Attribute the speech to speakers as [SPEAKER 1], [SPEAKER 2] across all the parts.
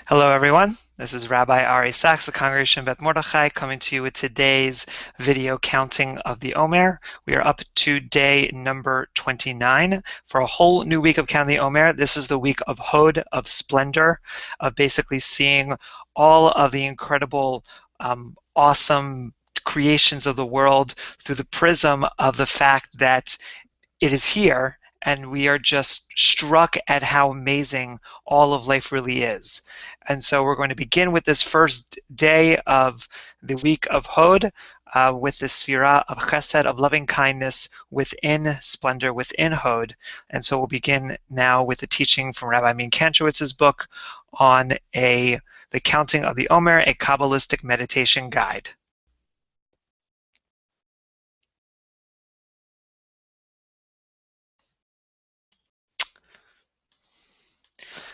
[SPEAKER 1] Hello, everyone. This is Rabbi Ari Sachs of Congregation Beth Mordechai coming to you with today's video counting of the Omer. We are up to day number 29 for a whole new week of counting the Omer. This is the week of Hod, of Splendor, of basically seeing all of the incredible, awesome creations of the world through the prism of the fact that it is here, and we are just struck at how amazing all of life really is. And so we're going to begin with this first day of the week of Hod with the Sphira of Chesed, of loving kindness within Splendor, within Hod. And so we'll begin now with the teaching from Rabbi Min Kantrowitz's book on the counting of the Omer, a Kabbalistic meditation guide.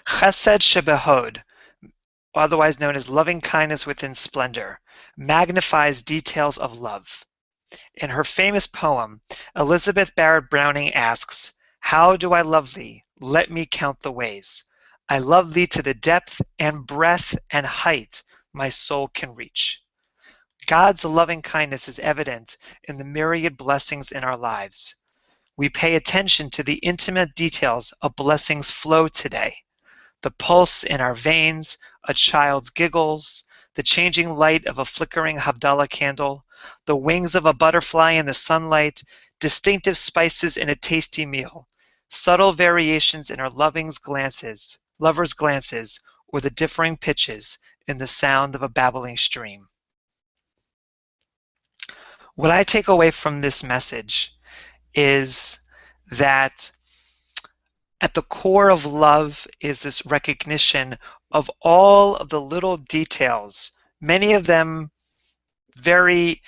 [SPEAKER 1] Chesed sheb'Hod, otherwise known as loving kindness within Splendor, magnifies details of love. In her famous poem, Elizabeth Barrett Browning asks, "How do I love thee? Let me count the ways. I love thee to the depth and breadth and height my soul can reach." God's loving kindness is evident in the myriad blessings in our lives. We pay attention to the intimate details of blessings flow today. The pulse in our veins, a child's giggles, the changing light of a flickering Havdalah candle, the wings of a butterfly in the sunlight, distinctive spices in a tasty meal, subtle variations in our lovers' glances, or the differing pitches in the sound of a babbling stream. What I take away from this message is that at the core of love is this recognition of all of the little details, many of them very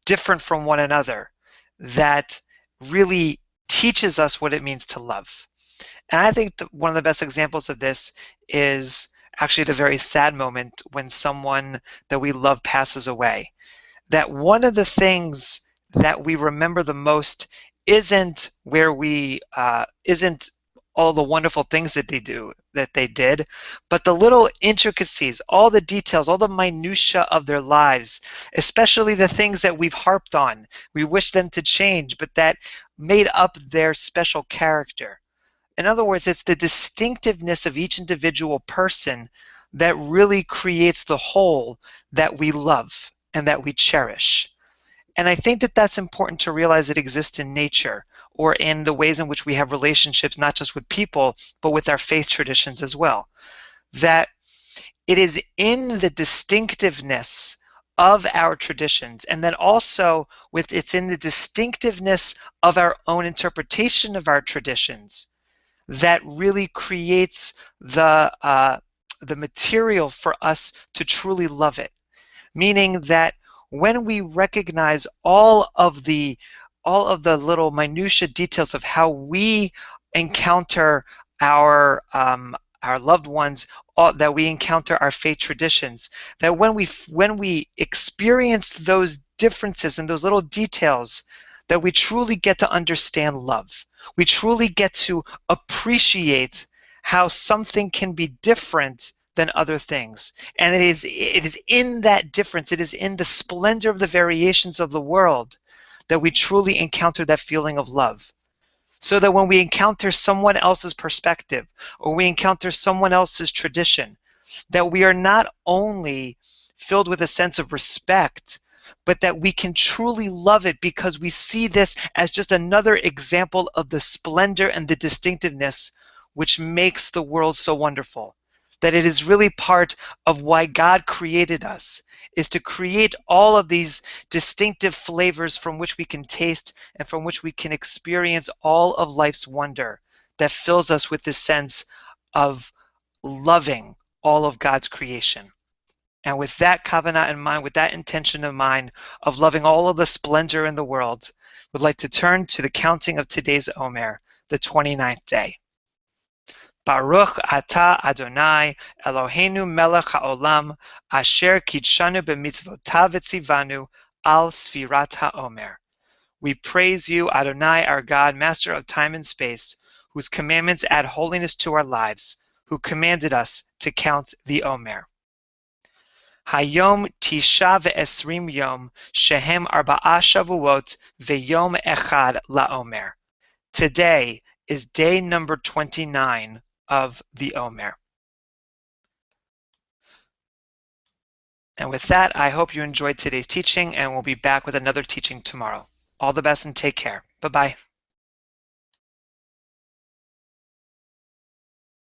[SPEAKER 1] different from one another, that really teaches us what it means to love. And I think one of the best examples of this is actually the very sad moment when someone that we love passes away. That one of the things that we remember the most isn't all the wonderful things that they did, but the little intricacies, all the details, all the minutia of their lives, especially the things that we've harped on, we wish them to change, but that made up their special character. In other words, it's the distinctiveness of each individual person that really creates the whole that we love and that we cherish. And I think that that's important to realize it exists in nature, or in the ways in which we have relationships, not just with people, but with our faith traditions as well. That it is in the distinctiveness of our traditions, and then also it's in the distinctiveness of our own interpretation of our traditions that really creates the material for us to truly love it. Meaning that when we recognize all of the little minutia details of how we encounter our loved ones, that we encounter our faith traditions, that when we experience those differences and those little details, that we truly get to understand love. We truly get to appreciate how something can be different than other things. And it is in that difference, it is in the splendor of the variations of the world that we truly encounter that feeling of love. So that when we encounter someone else's perspective, or we encounter someone else's tradition, that we are not only filled with a sense of respect, but that we can truly love it because we see this as just another example of the splendor and the distinctiveness which makes the world so wonderful. That it is really part of why God created us, is to create all of these distinctive flavors from which we can taste and from which we can experience all of life's wonder, that fills us with this sense of loving all of God's creation. And with that kavanah in mind, with that intention in mind of loving all of the splendor in the world, we'd like to turn to the counting of today's Omer, the 29th day. Baruch Ata Adonai Eloheinu Melech HaOlam Asher Kidshanu B'mitzvotav V'tzivanu Al Sfirat HaOmer. We praise you, Adonai, our God, Master of time and space, whose commandments add holiness to our lives, who commanded us to count the Omer. Hayom tisha ve'esrim yom shehem arba'a shavuot ve'yom echad la'omer. Today is day number 29 of the Omer. And with that, I hope you enjoyed today's teaching, and we'll be back with another teaching tomorrow. All the best and take care. Bye-bye.